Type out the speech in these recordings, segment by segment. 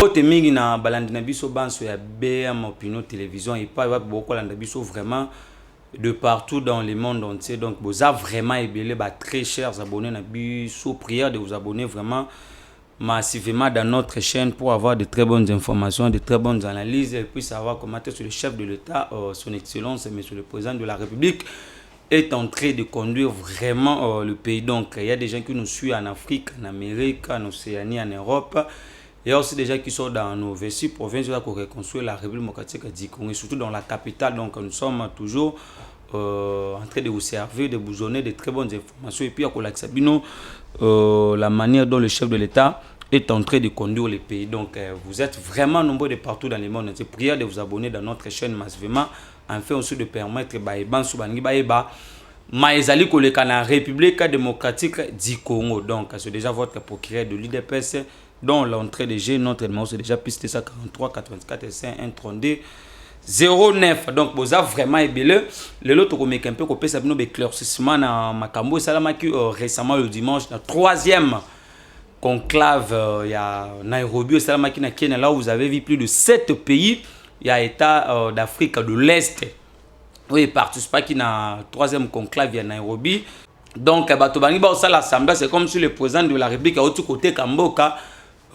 mbote mingi na balandi na biso banso ya BM Opinion Télévision et pas beaucoup la biso vraiment de partout dans le monde entier. Donc vous avez vraiment ébélé très chers abonnés na biso, prière de vous abonner vraiment massivement dans notre chaîne pour avoir de très bonnes informations, de très bonnes analyses et puis savoir comment sur le chef de l'État, son excellence monsieur le président de la République est en train de conduire vraiment le pays. Donc il y a des gens qui nous suivent en Afrique, en Amérique, en Océanie, en Europe. Il y a aussi des gens qui sont dans nos 26 provinces pour reconstruire la République démocratique du Congo, surtout dans la capitale. Donc nous sommes toujours en train de vous servir, de vous donner de très bonnes informations. Et puis à Kolak-Sabino, la manière dont le chef de l'État est en train de conduire le pays. Donc vous êtes vraiment nombreux de partout dans le monde. C'est prière de vous abonner dans notre chaîne massivement, afin aussi de permettre la République démocratique du Congo. Donc c'est déjà votre procureur de l'UDPS dont l'entrée de G, notre numéro c'est déjà piste 43 84 5 132 09. Donc vous avez vraiment ébélé le lot comme un peu copié ça nous éclaircissement na makambo salama qui récemment le dimanche la troisième conclave il y a Nairobi salama qui na Kenya, là où vous avez vu plus de 7 pays, il y a État d'Afrique de l'Est oui participe qui na troisième conclave à Nairobi. Donc bato bangi ba osala l'assemblée, c'est comme si le président de la République a autre côté Kamboka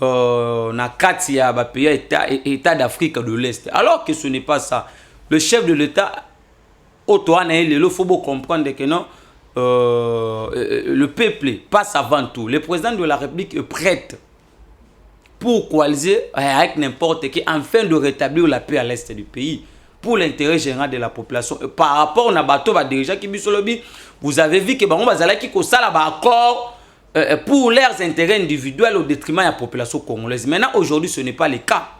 na kati ya ba pays État d'Afrique de l'Est, alors que ce n'est pas ça. Le chef de l'État Otoana il faut comprendre que non le peuple passe avant tout. Le président de la République est prêt pour coaliser avec n'importe qui afin de rétablir la paix à l'est du pays pour l'intérêt général de la population. Et par rapport à bateau dirigeant qui bisolobi, vous avez vu que bango bazala qui ko sala ba accord pour leurs intérêts individuels au détriment de la population congolaise. Maintenant, aujourd'hui, ce n'est pas le cas.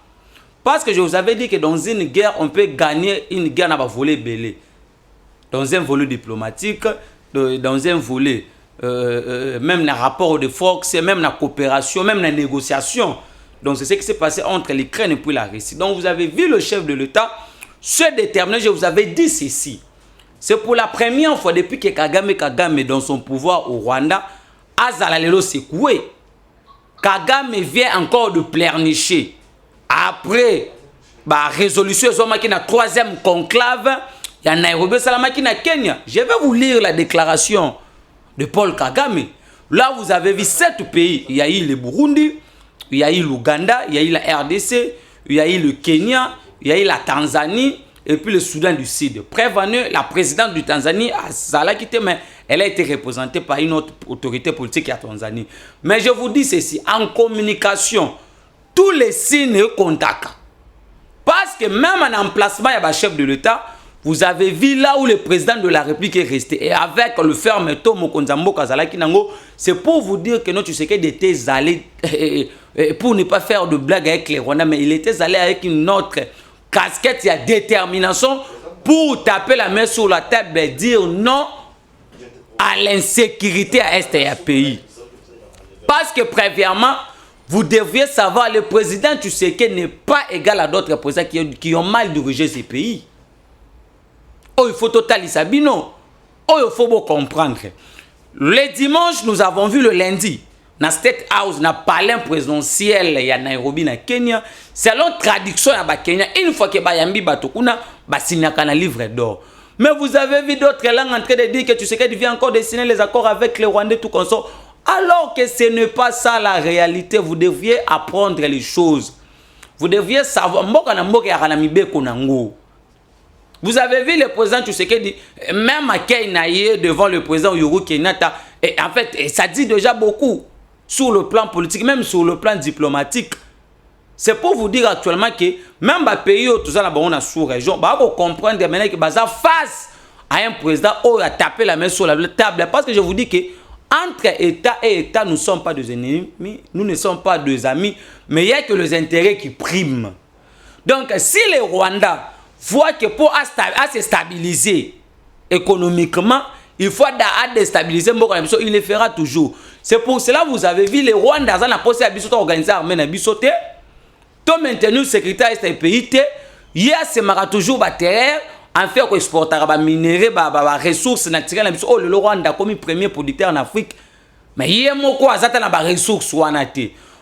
Parce que je vous avais dit que dans une guerre, on peut gagner une guerre dans un volet belé. Dans un volet diplomatique, dans un volet, même dans le rapport de force, même dans la coopération, même dans la négociation. Donc, c'est ce qui s'est passé entre l'Ukraine et puis la Russie. Donc, vous avez vu le chef de l'État se déterminer. Je vous avais dit ceci. C'est pour la première fois depuis que Kagame est dans son pouvoir au Rwanda, Azala lelo secoué. Kagame vient encore de pleurnicher. Après la résolution qui na troisième conclave, il y a Nairobi Salamaki na Kenya. Je vais vous lire la déclaration de Paul Kagame. Là, vous avez vu 7 pays. Il y a eu le Burundi, il y a eu l'Ouganda, il y a eu la RDC, il y a eu le Kenya, il y a eu la Tanzanie et puis le Soudan du Sud. Prévenue, la présidente du Tanzanie, Azala Kite, mais elle a été représentée par une autre autorité politique à Tanzanie. Mais je vous dis ceci, en communication, tous les signes contactent. Parce que même en emplacement, il y a un chef de l'État, vous avez vu là où le président de la République est resté. Et avec le fermeto Mokonzambo Kazala Kinango, c'est pour vous dire que notre Tshisekedi était allé, pour ne pas faire de blague avec les Rwandais, mais il était allé avec une autre casquette, il y a détermination pour taper la main sur la table et dire non à l'insécurité à Est et à pays. Parce que préviamente, vous devriez savoir, le président Tshisekedi n'est pas égal à d'autres présidents qui ont mal dirigé ces pays. Oh, il faut totalement sabino. Oh, il faut comprendre. Le dimanche, nous avons vu le lundi, dans State House, dans le palais présidentiel, il y a Nairobi, na Kenya, selon traduction à Kenya, une fois que Bayambi Batokuna, signé un livre d'or. Mais vous avez vu d'autres langues en train de dire que Tshisekedi vient encore de signer les accords avec les Rwandais, tout comme ça. Alors que ce n'est pas ça la réalité, vous devriez apprendre les choses. Vous devriez savoir. Vous avez vu le président Tshisekedi, même à Kenya, devant le président Uhuru Kenyatta, et en fait, ça dit déjà beaucoup sur le plan politique, même sur le plan diplomatique. C'est pour vous dire actuellement que même les pays où tout ça dans la sous-région, vous comprenez maintenant que face à un président qui a tapé la main sur la table. Parce que je vous dis que entre État et État, nous ne sommes pas des ennemis, nous ne sommes pas des amis, mais il n'y a que les intérêts qui priment. Donc, si les Rwandais voient que pour se stabiliser économiquement, il faut déstabiliser, il le fera toujours. C'est pour cela que vous avez vu les Rwandais dans la possibilité d'organiser l'armée dans Bissoté. Tout maintenu le secrétaire est un pays, il y a toujours des terres, en fait, qu'on exporte des minéraux, des ressources naturelles. Oh, le Rwanda comme premier producteur en Afrique. Mais il y a des ressources.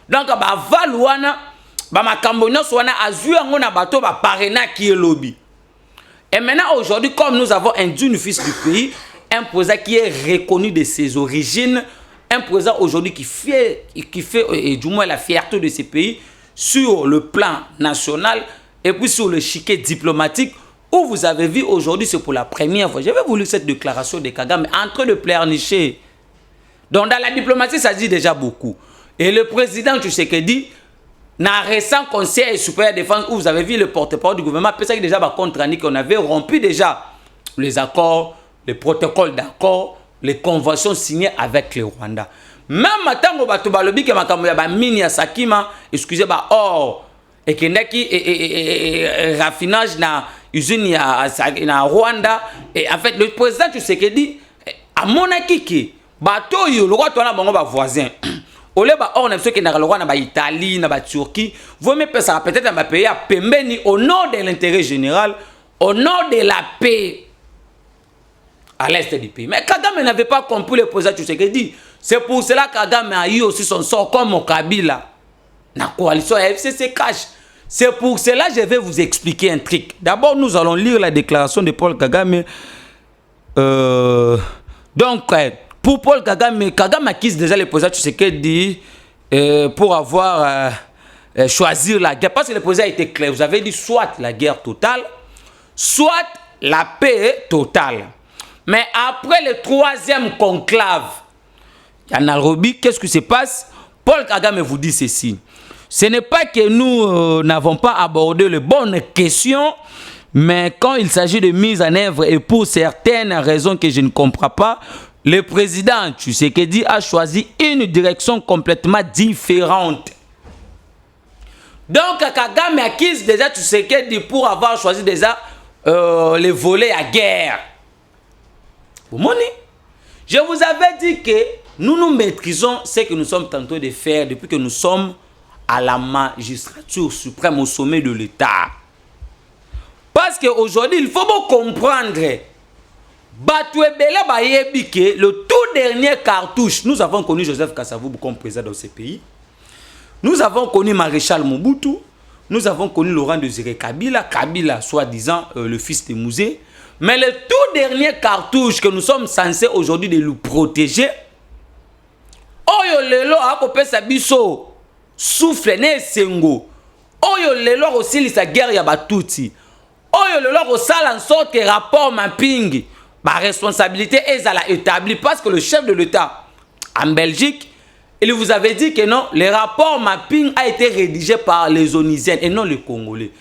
Donc, ba makambo nyonso wana azui yango na bato ba parena qui est lobby. Et maintenant aujourd'hui comme nous avons un digne fils du pays, un président qui est reconnu de ses origines, un président aujourd'hui qui fait et du moins la fierté de ce pays sur le plan national et puis sur le chiquet diplomatique où vous avez vu aujourd'hui, c'est pour la première fois. J'avais voulu cette déclaration de Kagame en train de pleurnicher. Donc dans la diplomatie, ça dit déjà beaucoup. Et le président Tshisekedi, dans un récent conseil supérieur de défense où vous avez vu le porte-parole du gouvernement, peut-être déjà contre qu'on avait rompu déjà les accords, les protocoles d'accord, les conventions signées avec le Rwanda. Même maintenant, bato balobi ke makambo ya ba mini ya Sakima, excusez ba or et kendaki et raffinage na usine na Rwanda et en fait le président Tshisekedi a monaki ki bato yo le roi tona bango ba voisin. Ole ba or na biso ke na le roi na ba Italie na ba Turquie, vous me ça peut-être na ba pays à pembeni au nom de l'intérêt général, au nom de la paix à l'est du pays. Mais Kagame n'avait pas compris le président Tshisekedi. C'est pour cela que Kagame a eu aussi son sort comme au Kabila. La coalition FCC cache. C'est pour cela que je vais vous expliquer un truc. D'abord, nous allons lire la déclaration de Paul Kagame. Donc, pour Paul Kagame, Kagame acquise déjà le président Tshisekedi pour avoir choisi la guerre. Parce que le président a été clair. Vous avez dit soit la guerre totale, soit la paix totale. Mais après le troisième conclave, à Nairobi, qu'est-ce qui se passe? Paul Kagame vous dit ceci. Ce n'est pas que nous n'avons pas abordé les bonnes questions, mais quand il s'agit de mise en œuvre et pour certaines raisons que je ne comprends pas, le président Tshisekedi a choisi une direction complètement différente. Donc Kagame acquise déjà Tshisekedi pour avoir choisi déjà les volets à guerre. Vous m'avez? Je vous avais dit que nous maîtrisons ce que nous sommes tentés de faire depuis que nous sommes à la magistrature suprême, au sommet de l'État. Parce qu'aujourd'hui, il faut comprendre le tout dernier cartouche. Nous avons connu Joseph Kasavubu comme président dans ce pays. Nous avons connu Maréchal Mobutu. Nous avons connu Laurent Désiré Kabila. Kabila, soi-disant le fils de Mouzé. Mais le tout dernier cartouche que nous sommes censés aujourd'hui de nous protéger, Oyo lelo akopé sa biso souffle ne sengo. Oyo lelo aussi sa guerre ya batuti. Oyo lelo ko sala en sorte que rapport mapping ba responsabilité est à la établie parce que le chef de l'État en Belgique, il vous avait dit que non, le rapport mapping a été rédigé par les Onisiens et non les Congolais.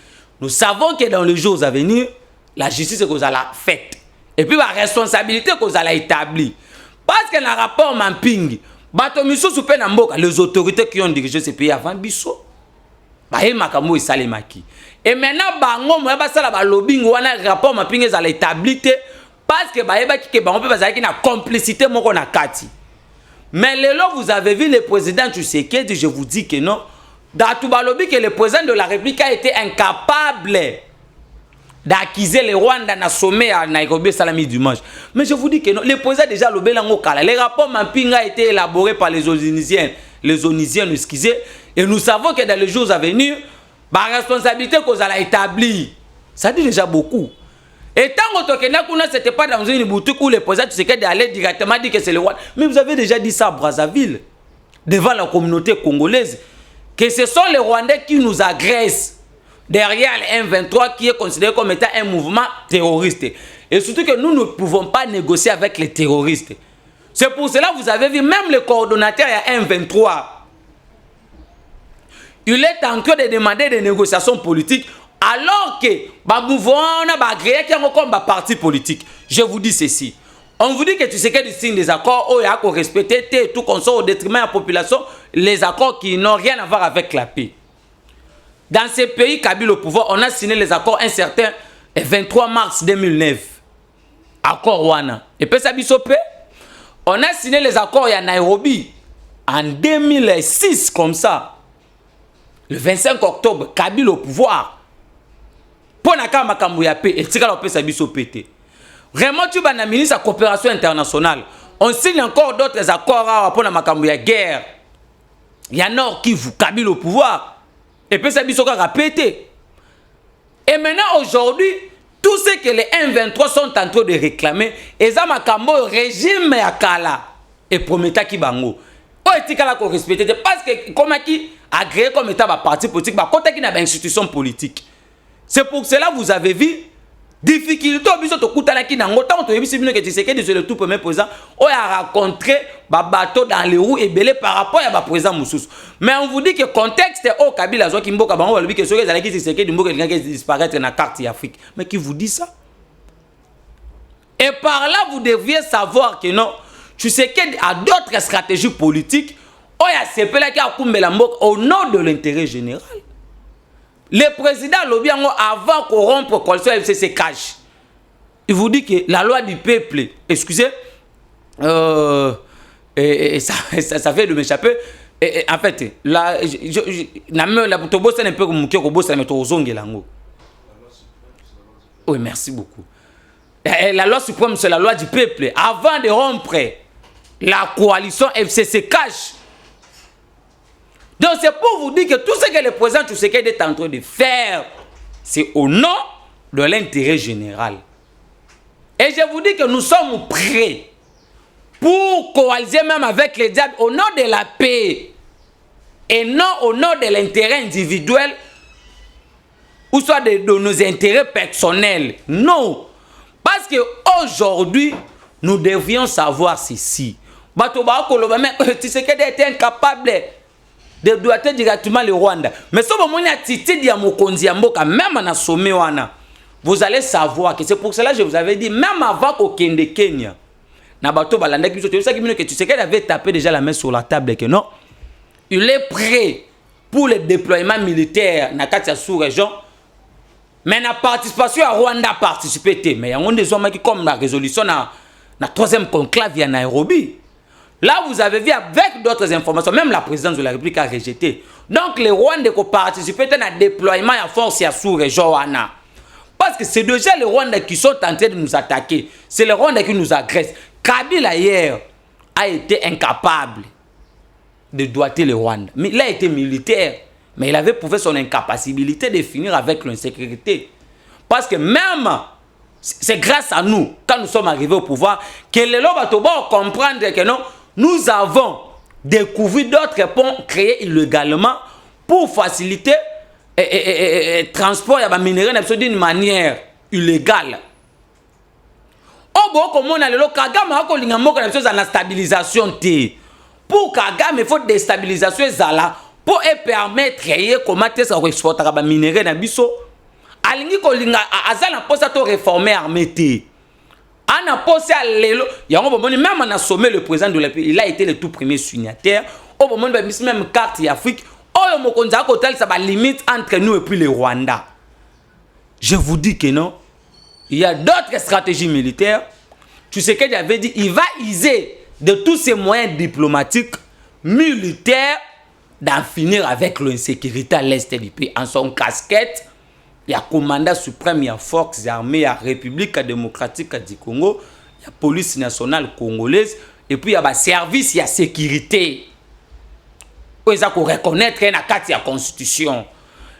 Nous savons que dans les jours à venir, la justice est qu'on a la faite. Et puis la responsabilité qu'on a la établie. Parce que le rapport mapping, les autorités qui ont dirigé ce pays avant Bisso, et maintenant, le lobbying le rapport mapping est à l'établi parce que on peut pas une complicité. Mais là, vous avez vu le président Tshisekedi, je vous dis que non. Dans tout le lobby, que le président de la République a été incapable d'accuser les Rwandais dans le sommet à Nairobi Salami dimanche. Mais je vous dis que non, le président déjà lobé l'ango kala. Les rapports mapping a été élaboré par les Onisiens, excusez, et nous savons que dans les jours à venir, la responsabilité qu'on a établie, ça dit déjà beaucoup. Et tant que ce n'était pas dans une boutique où le président Tshisekedi allait directement dire que c'est le Rwanda. Mais vous avez déjà dit ça à Brazzaville, devant la communauté congolaise, que ce sont les Rwandais qui nous agressent derrière le M23 qui est considéré comme étant un mouvement terroriste. Et surtout que nous ne pouvons pas négocier avec les terroristes. C'est pour cela que vous avez vu même le coordonnateur à M23. Il est en train de demander des négociations politiques alors que le mouvement a créé comme un parti politique. Je vous dis ceci. On vous dit que tu sais que tu signes des accords où il y a qu'on respecter tout qu'on soit au détriment de la population, les accords qui n'ont rien à voir avec la paix. Dans ces pays Kabila au pouvoir, on a signé les accords un certain 23 mars 2009. Accord Wana. Et puis ça bisopé. On a signé les accords à Nairobi en 2006 comme ça. Le 25 octobre, Kabila au pouvoir. Pour naka makambu ya paix et tika pe ça bisopé. Vraiment tu vas na ministre de la coopération internationale. On signe encore d'autres accords pour la makambu ya guerre. Il y a Nord Kivu, Kabila au pouvoir. Et puis ça biso ka pété. Et maintenant aujourd'hui, tout ce que les M23 sont en train de réclamer, eza makambo régime ya kala et prometa ki bango. O etikala ko respecter parce que comme qui agréé comme état ba parti politique ba côté qui na ba institution politique. C'est pour cela vous avez vu difficulté biso to kutana ki nango tant to yebisi bino que Tshisekedi c'est le tout premier président on a rencontré ba bateau dans les roues et belé par rapport à ba président Moussous. Mais on vous dit que contexte au Kabila zo ki mboka bango balobi que soki ezali ki Tshisekedi mboka qui disparaître na carte d'Afrique. Mais qui vous dit ça? Et par là vous deviez savoir que non Tshisekedi a d'autres stratégies politiques on a sepela ki akumbela mboka au nom de l'intérêt général. Le président Lobiango, avant qu'on rompe la coalition FCC cache. Il vous dit que la loi du peuple, excusez, ça fait de m'échapper. En fait, la oui, merci beaucoup. La loi suprême, c'est la loi du peuple. Avant de rompre la coalition FCC cache. Donc c'est pour vous dire que tout ce que le président Tshisekedi est en train de faire, c'est au nom de l'intérêt général. Et je vous dis que nous sommes prêts pour coaliser même avec les diables au nom de la paix et non au nom de l'intérêt individuel ou soit de nos intérêts personnels. Non. Parce qu'aujourd'hui, nous devions savoir ceci. Tshisekedi était incapable de doiter directement le Rwanda. Mais si vous avez Titi Diamokonzi Mboka, même en sommet, vous allez savoir que c'est pour cela que je vous avais dit, même avant qu'au Kenya, Tshisekedi avait tapé déjà la main sur la table que non, il est prêt pour le déploiement militaire dans la sous-région, mais la participation à Rwanda participé. Mais il y a des hommes qui comme la résolution dans la troisième conclave à Nairobi. Là, vous avez vu avec d'autres informations, même la présidence de la République a rejeté. Donc, les Rwandais qui participent à un déploiement à force à sous-région. Parce que c'est déjà les Rwandais qui sont en train de nous attaquer. C'est les Rwandais qui nous agressent. Kabila hier a été incapable de doiter le Rwanda. Mais il a été militaire. Mais il avait prouvé son incapacité de finir avec l'insécurité. Parce que même, c'est grâce à nous, quand nous sommes arrivés au pouvoir, que les gens vont comprendre que non, nous avons découvert d'autres ponts créés illégalement pour faciliter le transport de minerais d'une manière illégale. Comme on a le Kagame a la stabilisation. Pour Kagame, il faut déstabilisation pour permettre de comment exporter les minerais dans biso. Alingi kolinga azala posa to réformer armée. Ana posé à l'élo, même on a sommé le président de la pays, il a été le tout premier signataire. Au moment de même carte d'Afrique, oh mokonza kotel ça va limite entre nous et puis le Rwanda. Je vous dis que non, il y a d'autres stratégies militaires. Tu sais qu'il avait dit, il va user de tous ces moyens diplomatiques, militaires, d'en finir avec l'insécurité à l'est du pays. En son casquette, il y a commandant suprême, il y a forces armées, il y a République démocratique du Congo, il y a police nationale congolaise, et puis il y a service, il y a sécurité. Il faut reconnaître qu'il y a la constitution.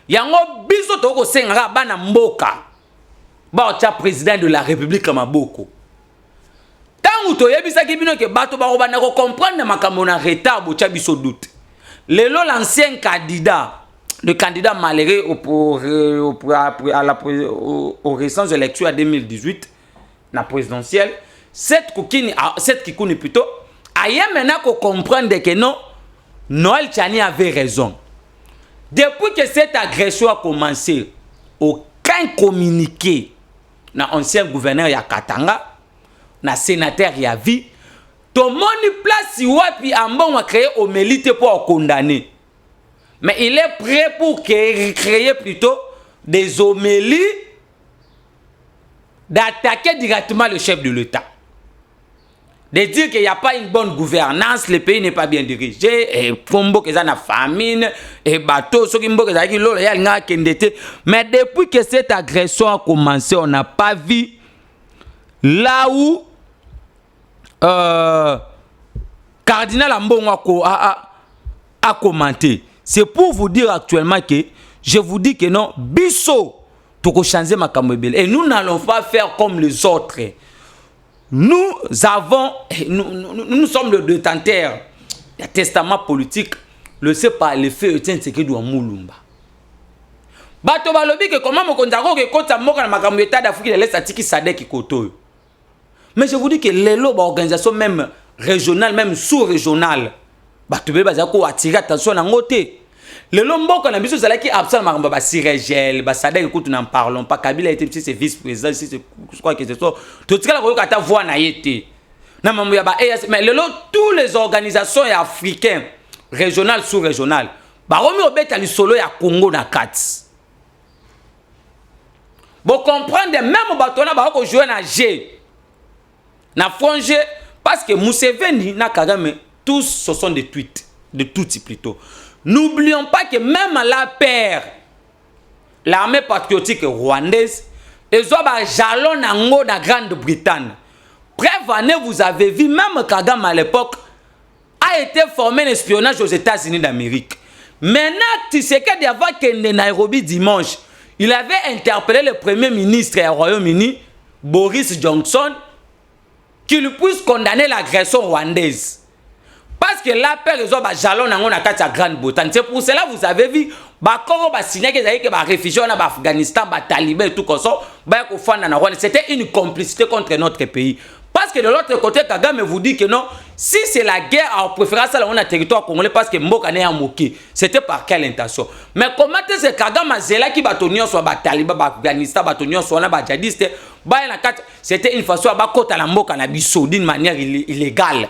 Il y a un biso toko sengara bana mboka. Ba tia président de la République Maboko. Tant to yebisa ki bino ke bato ba robana ko comprendre makambo na retard bo tia biso doute. Lelo l'ancien candidat, le candidat malheureux aux récentes élections en 2018, la présidentielle, cette Kikouni plutôt, aïe maintenant qu'on comprenne que non, Noël Tchani avait raison. Depuis que cette agression a commencé, aucun communiqué na ancien gouverneur ya Katanga, na sénateur ya vie, tout le monde place wapi ambon a créé au mélite pour condamner. Mais il est prêt pour créer plutôt des homélies d'attaquer directement le chef de l'État. De dire qu'il n'y a pas une bonne gouvernance, le pays n'est pas bien dirigé, et Pombo que ça na famine, et bateau, ceux qui m'ont dit que mais depuis que cette agression a commencé, on n'a pas vu là où Cardinal Ambongo a commenté. C'est pour vous dire actuellement que je vous dis que non, biso, tu peux changer ma camébelle. Et nous n'allons pas faire comme les autres. Nous avons, nous sommes le détenteur du testament politique, le sait pas le fait Etienne Tshisekedi wa Mulumba. Bato balobi que comment mo konzako ke kota moka na makambo état d'Afrique de l'Est atiki Sadek koto. Mais je vous dis que les organisation même régionale, même sous-régionale, bato be bazako attirer attention na ngote. Le lombo qu'on a biso zalaki absent makambo ba Sirégel, ba Sadek koto n'en parlons pas. Kabila a été petit c'est vice-président, je crois que c'est ça. Tout ce qu'on a voix na yete. Na mambo ya ba EAC, mais le tous les organisations africaines régionales sous-régionales, ba romi obeta li solo ya Congo na kati. Vous comprenez, même au bateau, vous jouez à G. Na frangé, parce que Museveni, na Kagame, tous ce sont des tweets. De tout type plutôt. N'oublions pas que même à la paire, l'armée patriotique rwandaise, ils ont un jalon dans la Grande-Bretagne. Bref, année, vous avez vu, même Kagame à l'époque, a été formé un espionnage aux États-Unis d'Amérique. Maintenant, tu sais qu'il y avait Nairobi dimanche. Il avait interpellé le premier ministre du Royaume-Uni, Boris Johnson, qu'il puisse condamner l'agression rwandaise. Parce que là, ils ont un jalon dans la Grande-Bretagne. C'est pour cela que vous avez vu, Bakoro a signé que les réfugiés en Afghanistan, les talibans et tout ça, c'était une complicité contre notre pays. Parce que de l'autre côté, Kagame vous dit que non, si c'est la guerre, on préfère ça dans le territoire congolais parce que Mboka n'est pas moqué. C'était par quelle intention? Mais comment est-ce que Kagame Zela qui batonnion soit Bataliba, Afghanistan, batonnion soit Bajadiste, c'était une façon à côté la Mboka na biso d'une manière illégale.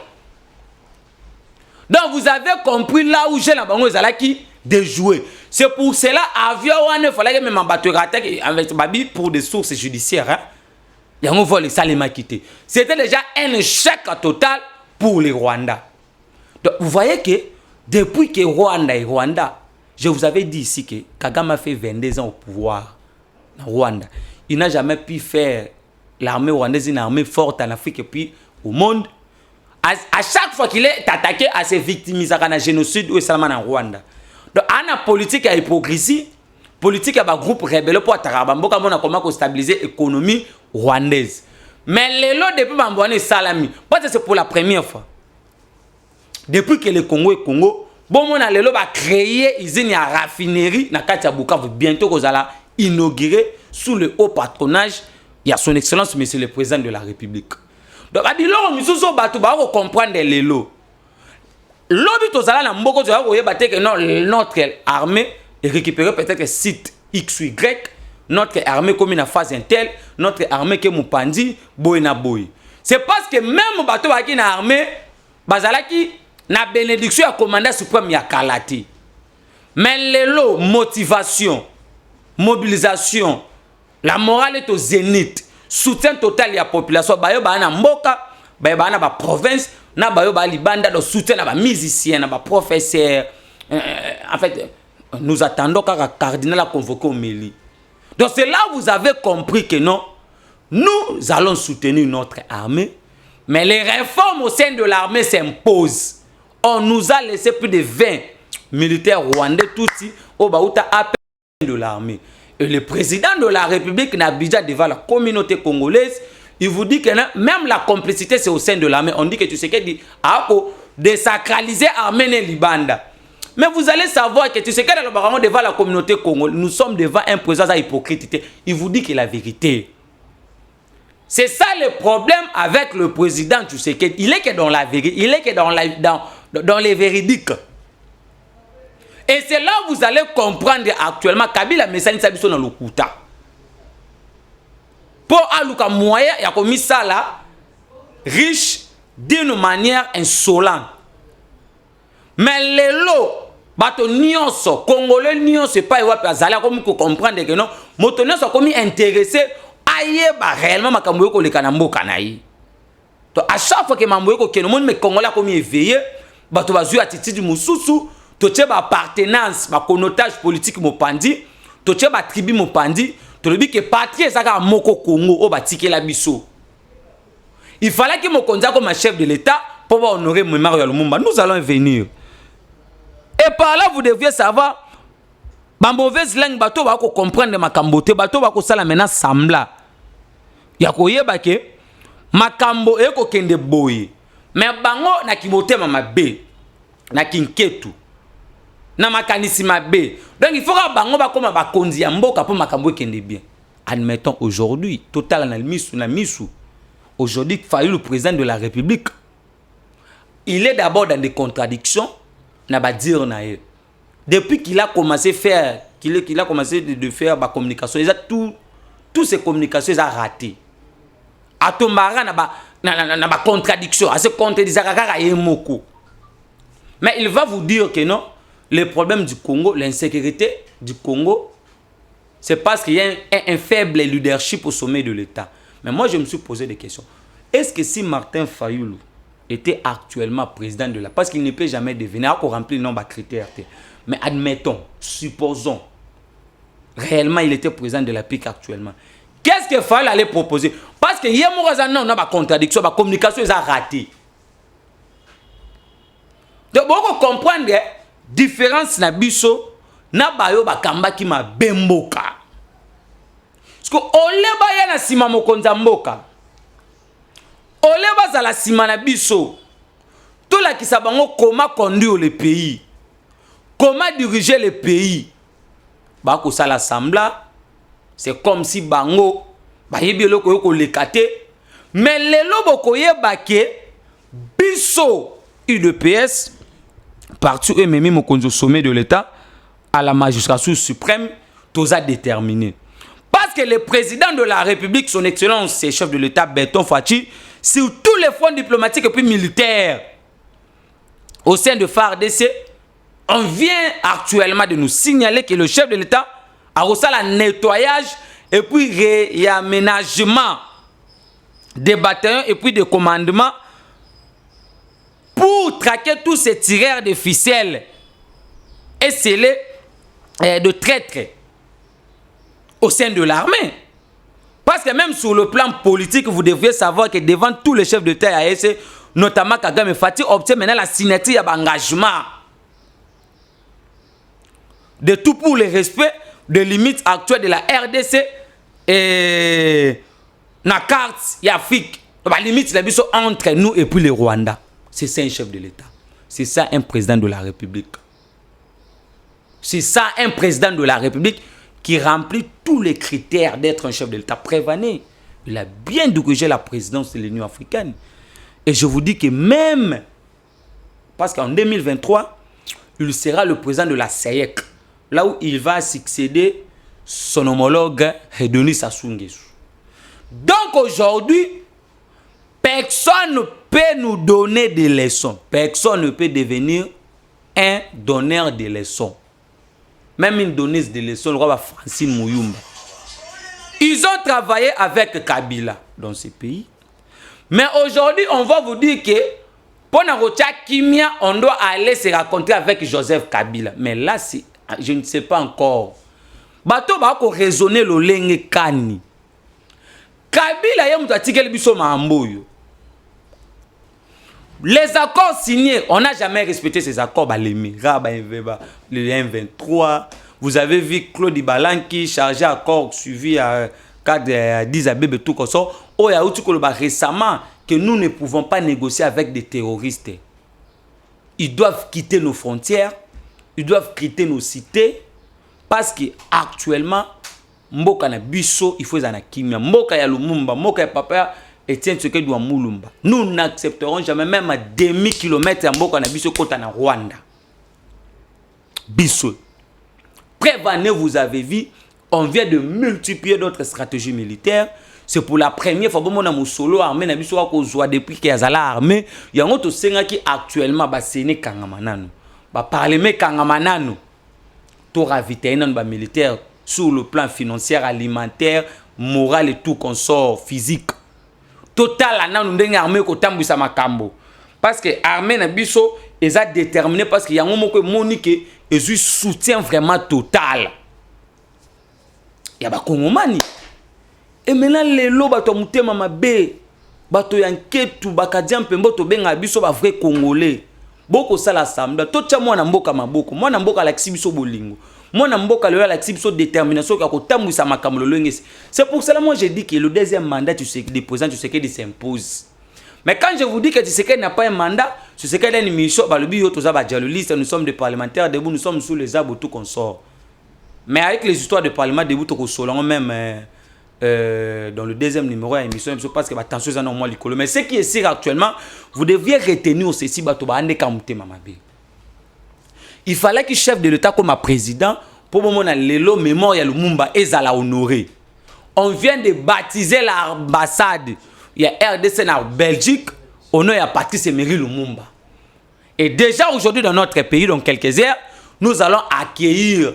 Donc vous avez compris là où j'ai la bango Zalaki de jouer. C'est pour cela, avion, il fallait que même en battre avec Babi pour des sources judiciaires. Hein? C'était déjà un échec total pour les Rwandais. Donc, vous voyez que depuis que Rwanda, je vous avais dit ici que Kagame a fait 22 ans au pouvoir en Rwanda. Il n'a jamais pu faire l'armée rwandaise une armée forte en Afrique et puis au monde. À chaque fois qu'il est attaqué à ses victimes, il a un génocide ou en Rwanda. Donc, il y a une politique à hypocrisie. Politique à groupe rebelle pour Tarabamboka on a comment stabiliser l'économie rwandaise. Mais les lots depuis Bambouane Salami, parce que c'est pour la première fois. Depuis que le Congo est Congo, bon on a les lots va créer usine à raffinerie na Katia Bukavu bientôt qu'on va inaugurer sous le haut patronage il y a son excellence monsieur le président de la République. Donc a dit là misuso batu ba ko comprendre les lots. Lobi to zala na mboko to ko yeba que non notre armée et récupérer peut-être site X ou Y, notre armée comme une phase intelle, notre armée qui est Mupandi, Boyna Boy. C'est parce que même bateau qui na armée, bazalaki na bénédiction à commandant suprême ya Kalati. Mais les lots, motivation, mobilisation, la morale est au zénith, soutien total à la population, bayo ba na mboka, bayo ba na ba province, na bayo ba libanda do soutien na ba musicien, na ba professeur, en fait. Nous attendons qu'un cardinal a convoqué au Méli. Donc c'est là où vous avez compris que non, nous allons soutenir notre armée, mais les réformes au sein de l'armée s'imposent. On nous a laissé plus de 20 militaires rwandais tous au Baouta appel de l'armée. Et le président de la République n'abidja devant la communauté congolaise, il vous dit que non, même la complicité c'est au sein de l'armée. On dit que tu sais qu'il dit désacraliser l'armée et Libanda. Mais vous allez savoir que tu sais que devant la communauté congolaise, nous sommes devant un président hypocrite. Il vous dit que la vérité. C'est ça le problème avec le président, tu sais que il est que dans la vérité, il est que dans les véridiques. Et c'est là où vous allez comprendre actuellement Kabila Messani Sabiso dans le Kouta. Pour Aluka moyen, il a commis ça là, riche d'une manière insolente. Mais les lots, bato nyonso, congolais nyonso, c'est pas wapi azali comme comprendre que non, moto nyonso comme intéressé ayeba réellement makambo ko leka na mboka na yi. To à chaque fois que mambo ko keno monde mais congolais comme éveillé, bato bazui attitude mususu, to tche ba appartenance, ba connotage politique mopandi, to tche ba tribu mopandi, to lebi que patrie ezaka moko Congo o batikela biso. Il fallait que Mokonza comme chef de l'État pour honorer mémoire ya Lumumba. Nous allons venir. Et par là, vous devriez savoir, ma mauvaise langue, bateau va comprendre ma cambote, bateau va sala maintenant sembla. Ya koyeba ke makambo eko kende boye. Mais bango na kimote mama be, na kinketu, na makanisi mabe. Donc il faut que bango ba koma ba konzi ya mboka pour makambo kende bien. Admettons aujourd'hui, total na misu. Aujourd'hui, Fayulu, le président de la République, il est d'abord dans des contradictions, n'a pas dire naïe. Depuis qu'il a commencé à faire, qu'il a commencé de faire la communication, toutes ces communications, il a raté. À Tombara, n'a pas contradiction, à ce contredisant, mais il va vous dire que non, le problème du Congo, l'insécurité du Congo, c'est parce qu'il y a un faible leadership au sommet de l'État. Mais moi, je me suis posé des questions. Est-ce que si Martin Fayulu était actuellement président de la... Parce qu'il ne peut jamais devenir, pour remplir le nombre de critères. Mais admettons, supposons, réellement il était président de la PIC actuellement. Qu'est-ce que Fayulu allait proposer? Parce que hier, on a une contradiction, la communication est ratée. Donc, vous comprenez la différence na biso, na bayo bakamba ki ma bemboka. Parce que oleba ya na sima mokonza mboka. Oleba za la sima na biso. Tout la ki sabango comment conduire le pays. Comment diriger le pays. Bako sala sambla. C'est comme si bango ba yebi loko yoko lekate. Mais lelo boko yeba ke biso UDPS parti eux-mêmes au sommet de l'État à la magistrature suprême, tous a déterminé. Parce que le président de la République, son excellence, c'est chef de l'État Berton Fachi, sur tous les fronts diplomatiques et puis militaires au sein de FARDC, on vient actuellement de nous signaler que le chef de l'État a reçu le nettoyage et puis réaménagement des bataillons et puis des commandements pour traquer tous ces tireurs de ficelles et scellés de traîtres au sein de l'armée. Parce que même sur le plan politique, vous devriez savoir que devant tous les chefs d'État AEC, notamment Kagame Fati, obtient maintenant la signature d'engagement de tout pour le respect des limites actuelles de la RDC et la carte Afrique. La limite entre nous et puis le Rwanda. C'est ça un chef de l'État. C'est ça un président de la République. C'est ça un président de la République qui remplit tous les critères d'être un chef de l'État. Prévané, il a bien dirigé la présidence de l'Union africaine. Et je vous dis que même, parce qu'en 2023, il sera le président de la CEIEC, là où il va succéder son homologue Denis Sassou Nguesso. Donc aujourd'hui, personne ne peut nous donner des leçons. Personne ne peut devenir un donneur de leçons. Même une donneuse de leçons, le roi Francine Mouyumba. Ils ont travaillé avec Kabila dans ce pays. Mais aujourd'hui, on va vous dire que pour Narocha Kimia, on doit aller se rencontrer avec Joseph Kabila. Mais là, je ne sais pas encore. Bato va raisonner le lenge kani. Kabila y'a moutatike le biso maamboyo. Les accords signés, on n'a jamais respecté ces accords. Le 1-23, vous avez vu Claude Ibalan qui chargé accord suivi à 10 Abebe tout comme ça. Récemment, que nous ne pouvons pas négocier avec des terroristes. Ils doivent quitter nos frontières, ils doivent quitter nos cités, parce qu'actuellement, Mboka na biso, il faut zana kimia. Mboka ya Lumumba, Mboka ya Papa Etienne Tshisekedi wa Mulumba. Nous n'accepterons jamais même à demi-kilomètre à Mboka na biso kota na Rwanda. Biso. Prévenez, vous avez vu, on vient de multiplier d'autres stratégies militaires. C'est pour la première fois que mon amour solo armé na biso ko zwa depuis que yazala armé. Yango to senga ki actuellement ba sene kangamanano. Ba parlement kangamanano. To ravitailler nan ba militaire sur le plan financier, alimentaire, moral et tout consort physique. Total là nous ndenge armé ko tambisa makambo. Parce que armée na biso est déterminé parce que yango moko monique et soutien vraiment total. Ya ba kongomani. Et maintenant les lots bato mutema mabe bato yanketu bakadian pembo to benga biso ba vrai congolais. boko sala assemblée to tia mwana mboka maboko mwana mboka la biso bolingo mwana mboka le la biso détermination ka kotambwisa makambo lolenge. C'est pour cela moi je dis que le deuxième mandat tu sais des présidents tu sais qu'il s'impose. Mais quand je vous dis que Tshisekedi n'a pas un mandat, Tshisekedi a une mission, nous sommes des parlementaires debout, nous sommes sous les arbres tout qu'on sort. Mais avec les histoires de parlement debout, tout qu'on même dans le deuxième numéro de l'émission, parce que attention à moins l'école. Mais ce qui est sûr actuellement, vous deviez retenir ceci, il fallait que le chef de l'État comme président, pour le moment, le mémorial Lumumba est à la honorer. On vient de baptiser l'ambassade. Il y a RDC en Belgique, on a Patrice Emery Lumumba. Et déjà aujourd'hui dans notre pays, dans quelques heures, nous allons accueillir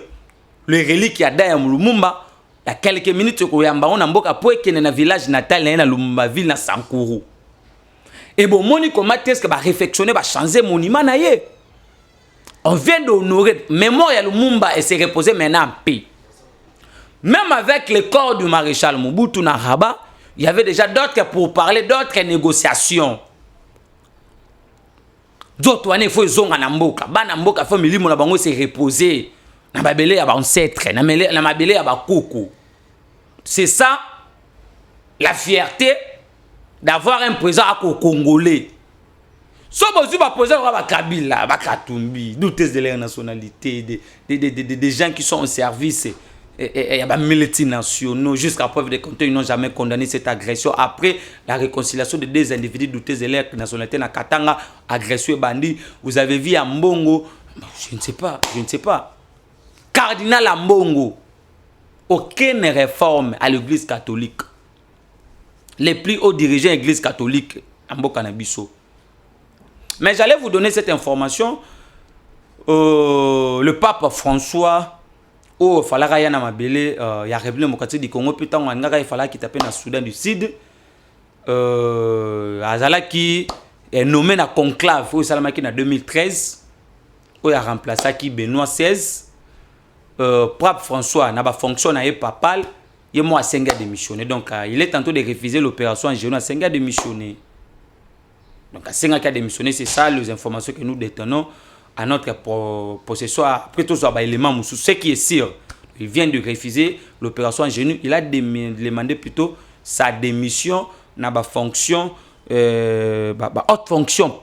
le relique d'Ayam Lumumba. Il y a quelques minutes, on a un village natal, dans Lumumba ville, dans Sankourou. Et bon, Moni, comment est-ce que va réflexionner, va changer le monument? On vient d'honorer mémoire de Lumumba et se reposer maintenant en paix. Même avec le corps du maréchal Mobutu na Rabat, il y avait déjà d'autres pour parler, d'autres négociations. D'autres, il faut que Namboka. Namboka, il faut que mon bango se reposer. Namabele ya ba ancêtre, namabele ya ba koko. C'est ça la fierté d'avoir un président congolais. Si vous avez un président Kabila, Katumbi, doutez de leur nationalité, des gens qui sont en service. Et il y a des multinationaux, jusqu'à preuve de compte, ils n'ont jamais condamné cette agression. Après la réconciliation de deux individus doutés de leur nationalité, na Katanga, agression et bandit, vous avez vu à Mbongo, je ne sais pas. Cardinal Mbongo, aucune réforme à l'église catholique. Les plus hauts dirigeants de l'église catholique, Mboka Nabiso. Mais j'allais vous donner cette information. Le pape François. Oh, il fallait qu'il y ait un République démocratique du Congo, puis il fallait qu'il tape dans le Soudan du Sud. Azala qui est nommé dans conclave au Salamaki en 2013, où il a remplacé qui Benoît XVI. Pape François n'a pas fonctionné papal, il est à 5 ans démissionné. Donc il est tenté de refuser l'opération en général à 5 ans démissionné. Donc à 5 ans démissionné, c'est ça les informations que nous détenons à notre possession. Après tout ça, élément ce qui est sûr, il vient de refuser l'opération en génie. Il a demandé plutôt sa démission dans la fonction, haute fonction,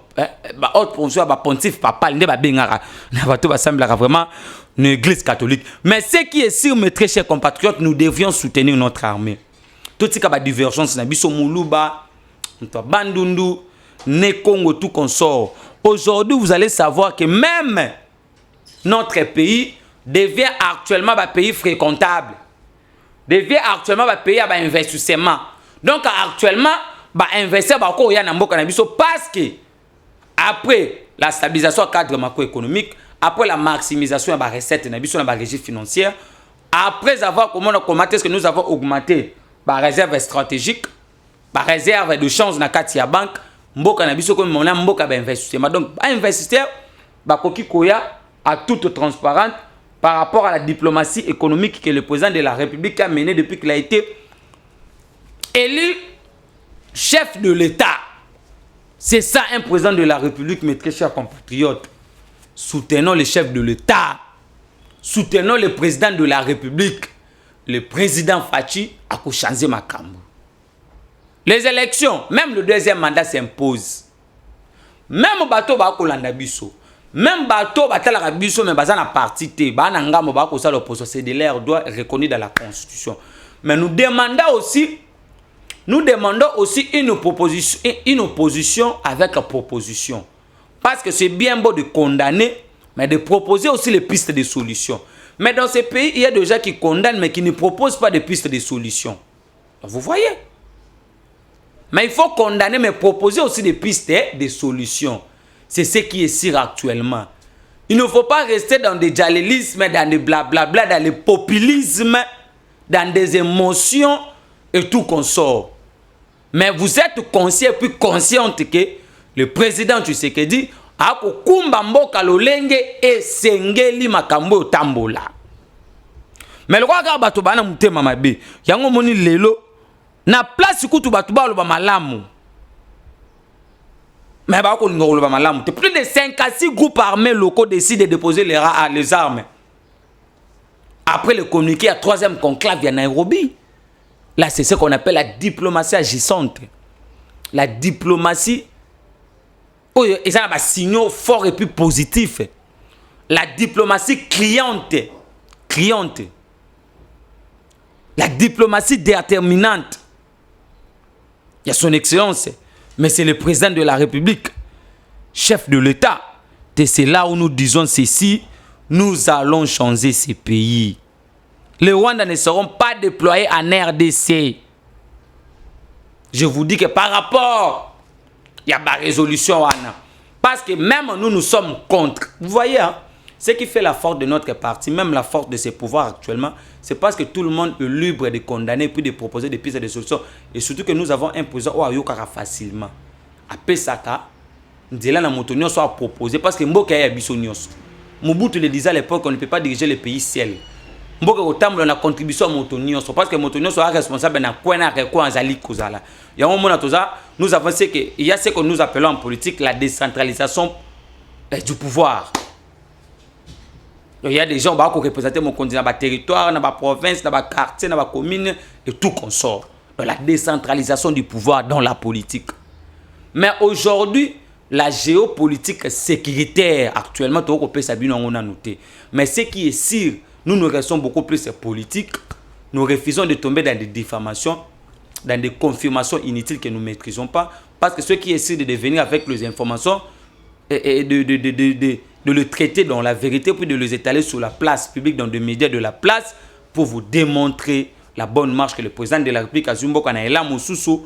pontife papal, vraiment une église catholique. Mais ce qui est sûr, mes très chers compatriotes, nous devions soutenir notre armée. Tout ce qui a divergence, Nabiso Moulouba, Bandundu, Nekongo, tout qu'on sort. Aujourd'hui, vous allez savoir que même notre pays devient actuellement un pays fréquentable. Devient actuellement un pays à investissement. Donc actuellement, investir parce que après la stabilisation cadre macroéconomique, après la maximisation de la recette de la régie financière, après avoir commenté ce que nous avons augmenté la réserve stratégique, la réserve de change dans la banque, mboka na biso comme mona mboka ba investissement. Donc investisseur ba koki koya à toute transparente par rapport à la diplomatie économique que le président de la République a menée depuis qu'il a été élu chef de l'État. C'est ça un président de la République, mes très chers compatriotes. Soutenons le chef de l'État. Soutenons le président de la République. Le président Fachi a changé ma cambre. Les élections, même le deuxième mandat s'impose. Même bateau ba kolanda biso. Même bateau ba tala biso mais baza na parti te, ba na ngamo ba ko sa l'opposition, c'est de l'air doit reconnu dans la Constitution. Mais nous demandons aussi une opposition avec proposition. Parce que c'est bien beau de condamner, mais de proposer aussi les pistes de solutions. Mais dans ces pays, il y a des gens qui condamnent mais qui ne proposent pas de pistes de solutions. Vous voyez? Mais il faut condamner, mais proposer aussi des pistes de solutions. C'est ce qui est sûr actuellement. Il ne faut pas rester dans des djalilismes, dans des blablabla, dans le populisme, dans des émotions et tout qu'on sort. Mais vous êtes conscient puis consciente que le président Tshisekedi a kokumba mboka lolenge et sengeli makambo tambola. Mais le roi bato bana mutema mabe. Yango moni lelo na place kutu bato ba loba malamu. Mais plus de 5 à 6 groupes armés locaux décident de déposer les armes. Après le communiqué, à 3e conclave à Nairobi. Là, c'est ce qu'on appelle la diplomatie agissante. La diplomatie, ils ont un signal fort et puis positif. La diplomatie cliente. La diplomatie déterminante. Il y a son excellence. Mais c'est le président de la République, chef de l'État. Et c'est là où nous disons ceci, nous allons changer ces pays. Les Rwandais ne seront pas déployés en RDC. Je vous dis que par rapport, il y a ma résolution, Anna. Parce que même nous sommes contre. Vous voyez, hein, ce qui fait la force de notre parti, même la force de ses pouvoirs actuellement, c'est parce que tout le monde est libre de condamner puis de proposer des pistes de solutions. Et surtout que nous avons un président qui a facilement. À Pesaka, Ndela na Motonio soit proposé parce que Mboka ya Bissonios. Mobutu le disait à l'époque qu'on ne peut pas diriger le pays seul. Mboka otambo na contribution à Motonio parce que Motonio soit responsable na kwena rekwa azali kozala. Ya mona toza, nous avons ce que il y a ce que nous appelons en politique la décentralisation du pouvoir. Il y a des gens qui représentent mon continent, dans territoire, dans la province, dans la quartier, dans la commune et tout consort. Donc la décentralisation du pouvoir dans la politique. Mais aujourd'hui, la géopolitique sécuritaire, actuellement, on a noté. Mais ce qui est sûr, nous restons beaucoup plus politiques. Nous refusons de tomber dans des diffamations, dans des confirmations inutiles que nous ne maîtrisons pas. Parce que ce qui est sûr de venir avec les informations et de le traiter dans la vérité, puis de les étaler sur la place publique, dans des médias de la place, pour vous démontrer la bonne marche que le président de la République a Zumbo Kanaela Mosusu,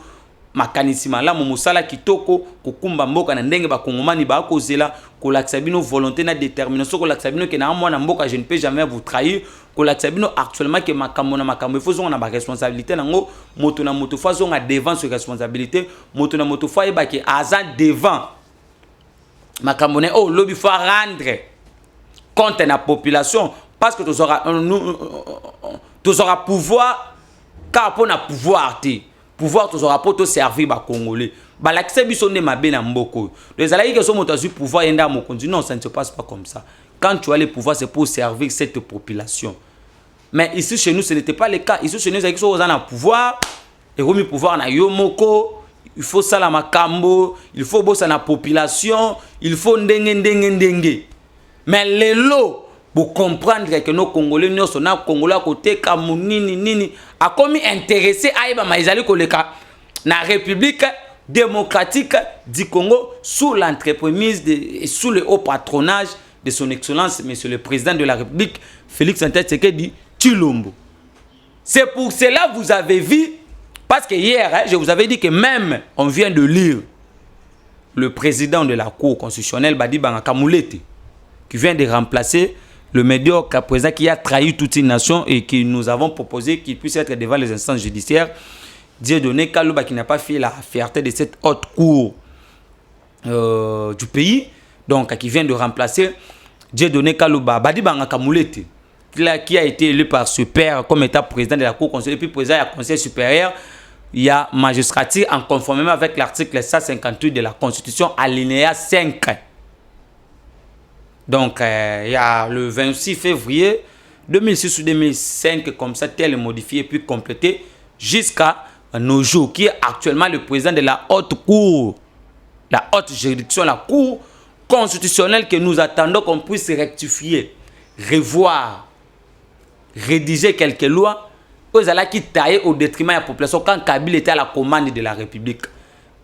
Makanisima la Momosala Kitoko, Kukumba Mboka na ndenge ba Kongomani ba kozela, ko laksabino volonté na détermination, ko laksabino ke na moi na mboka je ne peux jamais vous trahir, ko laksabino actuellement que makambo na makambo faut na ba responsabilité nango, moto na moto fa zonga devant sur responsabilité, moto na moto fa ba ke azan devant. Makambo ne oh lobby faut rendre compte na population parce que tu auras pouvoir car pour na pouvoir ti pouvoir tous aura pour te servir ba congolais ba l'accès biso ne mabe na mboko les alaïs qui sont montés pouvoir yenda mokonzi non ça ne se passe pas comme ça quand tu as le pouvoir c'est pour servir cette population mais ici chez nous ce n'était pas le cas ici chez nous ils sont en pouvoir et remis pouvoir na yomoko il faut ça la makambo il faut bosser na population il faut ndenge mais les lots pour comprendre que nos Congolais nous sommes Congolais à côté comme nini a commis intéressé à Iba Maïzali Koleka la République démocratique du Congo sous l'entreprise et sous le haut patronage de son excellence monsieur le président de la République Félix Antoine Tshisekedi Tshilombo. C'est pour cela que vous avez vu parce que hier je vous avais dit que même on vient de lire le président de la Cour constitutionnelle Badi Bangaka Moulete qui vient de remplacer le médiocre président qui a trahi toute une nation et que nous avons proposé qu'il puisse être devant les instances judiciaires. Dieudonné Kalouba qui n'a pas fait la fierté de cette haute cour du pays, donc qui vient de remplacer Dieudonné Kalouba Badi Bangaka Moulete qui a été élu par ce père comme état président de la Cour constitutionnelle et puis président du Conseil supérieur. Il y a magistrature en conformément avec l'article 158 de la Constitution alinéa 5. Donc, il y a le 26 février 2006 ou 2005, comme ça, tel est modifié puis complété jusqu'à nos jours, qui est actuellement le président de la haute cour, la haute juridiction, la cour constitutionnelle que nous attendons qu'on puisse rectifier, revoir, rédiger quelques lois, aux allants qui taillaient au détriment de la population quand Kabila était à la commande de la République,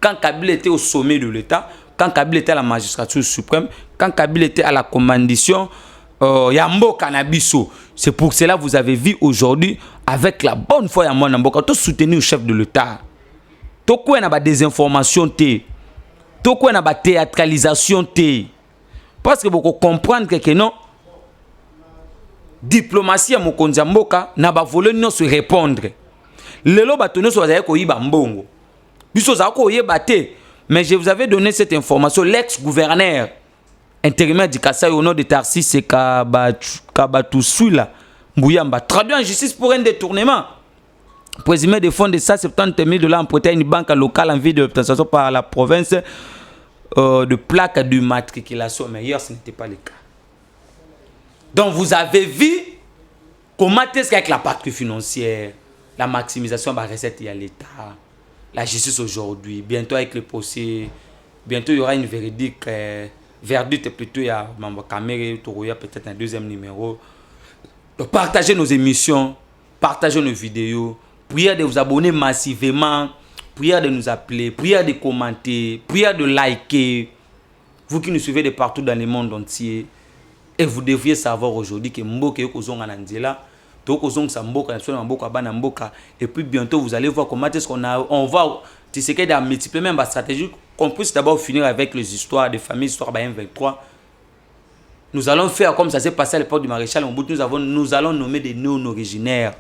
quand Kabila était au sommet de l'État, quand Kabila était à la magistrature suprême, quand Kabila était à la commandation Yambo Kanabiso. C'est pour cela que vous avez vu aujourd'hui, avec la bonne foi Yambo Namboka, tout soutenir le chef de l'État. Tout quoi n'a pas des informations, tout quoi n'a pas théâtralisation. Parce que vous comprenez que non, diplomatie à Mokonzamboka n'a pas voulu nous se répondre. Le lo batono so zaye ko yiba mbongo. Biso za ko yebate. Mais je vous avais donné cette information. L'ex-gouverneur intérimaire du Kasaï au nom de Tarsis et Kabatoussoula Mbouyamba, traduit en justice pour un détournement. Présumé de fonds de $170 000 empruntés à une banque locale en vue de l'obtention par la province de plaques d'immatriculation. Mais hier, ce n'était pas le cas. Donc, vous avez vu comment est-ce qu'avec la patrie financière, la maximisation de la recette et à l'État, la justice aujourd'hui, bientôt avec le procès, bientôt il y aura une verdict plutôt, il y a Caméra, Toroya, peut-être un deuxième numéro. Donc, partagez nos émissions, partagez nos vidéos, priez de vous abonner massivement, priez de nous appeler, priez de commenter, priez de liker. Vous qui nous suivez de partout dans le monde entier, et vous devriez savoir aujourd'hui que Mboka est et puis bientôt vous allez voir comment est-ce qu'on va Tshisekedi a multiplié même la stratégie qu'on puisse d'abord finir avec les histoires de famille, histoire de M23. Nous allons faire comme ça s'est passé à l'époque du maréchal Mobutu, nous allons nommer des non-originaires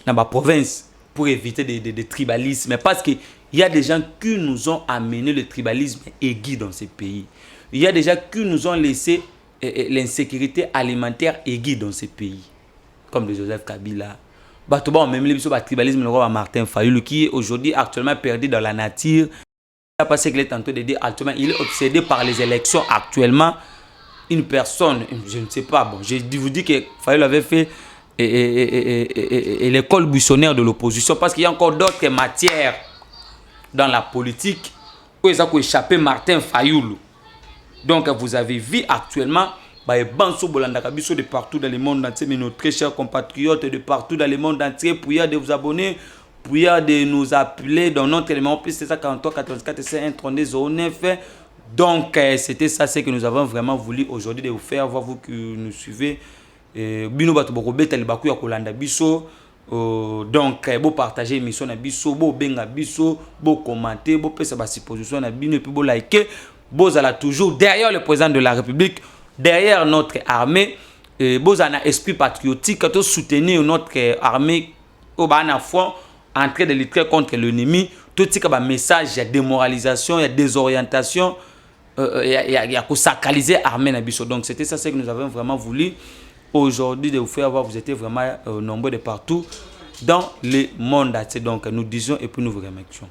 dans ma province pour éviter des tribalismes, parce qu'il y a des gens qui nous ont amené le tribalisme aigu dans ces pays. Il y a des gens qui nous ont laissé l'insécurité alimentaire aiguë dans ces pays, comme le Joseph Kabila. Même le tribalisme, le roi Martin Fayulu, qui est aujourd'hui actuellement perdu dans la nature. Parce qu'il est tenté de dire actuellement, il est obsédé par les élections actuellement. Une personne, je ne sais pas, bon, je vous dis que Fayulu avait fait l'école buissonnaire de l'opposition, parce qu'il y a encore d'autres matières dans la politique où ils ont échappé Martin Fayulu. Donc, vous avez vu actuellement, de partout dans le monde entier, mais nos très chers compatriotes de partout dans le monde entier, priez de vous abonner, priez de nous appeler dans notre élément, plus c'est ça 43 84 1 32 09. Donc, c'était ça, c'est que nous avons vraiment voulu aujourd'hui de vous faire, voir vous qui nous suivez. Donc, vous partagez l'émission na biso, vous benga biso, vous commentez, vous faites sa supposition na bino, et puis vous likez. Vous allez toujours derrière le président de la République, derrière notre armée. Vous avez un esprit patriotique, vous soutenir notre armée au fond, en train de lutter contre l'ennemi. Tout ce qui est un message, il y a démoralisation, il y a désorientation, il y a sacraliser l'armée. Donc c'était ça ce que nous avons vraiment voulu aujourd'hui de vous faire voir. Vous étiez vraiment nombreux de partout dans le monde. Donc nous disions et puis nous vous remercions.